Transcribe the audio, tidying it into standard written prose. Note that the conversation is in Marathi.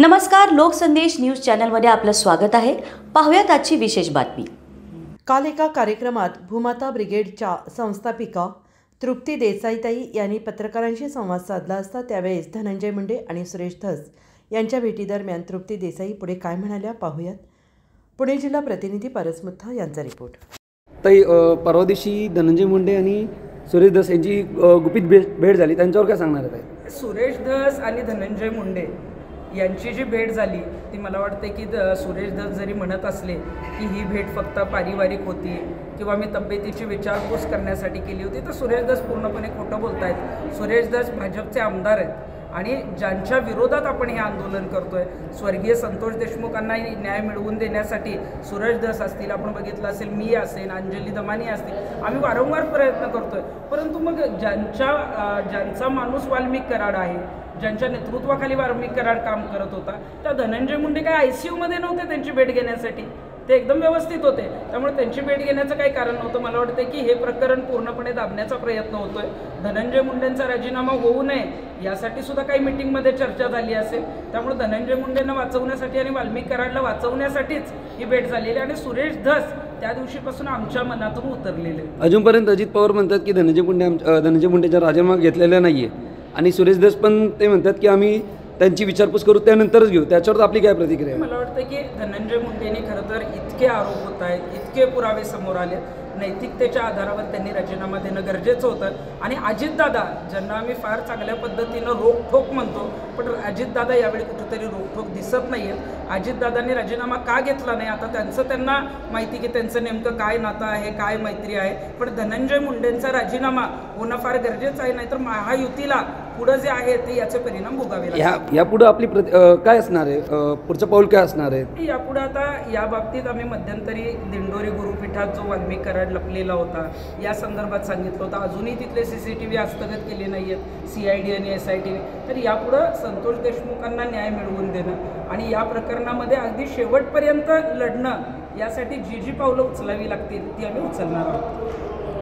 नमस्कार, लोकसंदेश न्यूज चॅनलमध्ये आपलं स्वागत आहे। पाहूयात आजची विशेष बातमी। काल एका कार्यक्रमात भूमाता ब्रिगेडच्या संस्थापिका तृप्ती देसाईताई यांनी पत्रकारांशी संवाद साधला असता त्यावेळेस धनंजय मुंडे आणि सुरेश धस यांच्या भेटीदरम्यान तृप्ती देसाई पुढे काय म्हणाल्या पाहूयात। पुणे जिल्हा प्रतिनिधी पारस मुथा यांचा रिपोर्ट। ताई, परवा दिवशी धनंजय मुंडे आणि सुरेश धस यांची गुपित भेट झाली, त्यांच्यावर काय सांगणार आहे? सुरेश धस आणि धनंजय मुंडे यांची जी भेट झाली ती मला वाटते की सुरेश धस जरी म्हणत असले की ही भेट फक्त पारिवारिक होती किंवा मी तब्येतीची विचारपूस करण्यासाठी केली होती, तर सुरेश धस पूर्णपणे खोटं बोलत आहेत। सुरेश धस भाजपचे आमदार आहेत आणि ज्यांच्या विरोधात आपण हे आंदोलन करतोय, स्वर्गीय संतोष देशमुखांना न्याय मिळवून देण्यासाठी सुरेश धस असतील, आपण बघितलं असेल, मी असेल, अंजली दमानी असतील, आम्ही वारंवार प्रयत्न करतोय। परंतु मग ज्यांचा माणूस वाल्मिक कराड आहे, ज्यांच्या नेतृत्वाखाली वाल्मिक कराड काम करत होता, त्या धनंजय मुंडे काय ICU मध्ये नव्हते त्यांची भेट घेण्यासाठी, ते एकदम व्यवस्थित होते। त्यामुळे त्यांची भेट घेण्याचं काही कारण नव्हतं। मला वाटतं की हे प्रकरण पूर्णपणे दाबण्याचा प्रयत्न होतोय। धनंजय मुंडेंचा राजीनामा होऊ नये यासाठी सुद्धा काही मीटिंगमध्ये चर्चा झाली असेल। त्यामुळे धनंजय मुंडेंना वाचवण्यासाठी आणि वाल्मिक कराडला वाचवण्यासाठीच ही भेट झालेली आणि सुरेश धस त्या दिवशीपासून आमच्या मनातून उतरलेले। अजूनपर्यंत अजित पवार म्हणतात की धनंजय मुंडेचा राजीनामा घेतलेला नाहीये आणि सुरेश धस पण ते म्हणतात की आम्ही त्यांची विचारपूस करू त्यानंतरच घेऊ, त्याच्यावर आपली काय प्रतिक्रिया? मला वाटतं की धनंजय मुंडेंनी खरं तर इतके आरोप होत आहेत, इतके पुरावे समोर आले, नैतिकतेच्या आधारावर त्यांनी राजीनामा देणं गरजेचं होतं। आणि अजितदादा, ज्यांना आम्ही फार चांगल्या पद्धतीनं रोखठोक म्हणतो, पण अजितदादा यावेळी कुठेतरी रोखठोक दिसत नाही आहेत। अजितदादांनी राजीनामा का घेतला नाही आता त्यांना माहिती की त्यांचं नेमकं काय नातं आहे, काय मैत्री आहे, पण धनंजय मुंडेंचा राजीनामा होणं फार गरजेचं आहे, नाहीतर महायुतीला पुढं जे आहे ते याचे परिणाम भोगावे लागतात। यापुढे आपली काय असणार आहे, पुढचं पाऊल काय असणार आहे? यापुढे आता या बाबतीत आम्ही मध्यंतरी दिंडोरी गुरुपीठात जो वाल्मिक कराड लपलेला होता या संदर्भात सांगितलं होतं। अजूनही तिथले CCTV हस्तगत केले नाही आहेत, CID आणि SIT। तर यापुढं संतोष देशमुखांना न्याय मिळवून देणं आणि या प्रकरणामध्ये अगदी शेवटपर्यंत लढणं यासाठी जी पावलं उचलावी लागतील ती आम्ही उचलणार आहोत।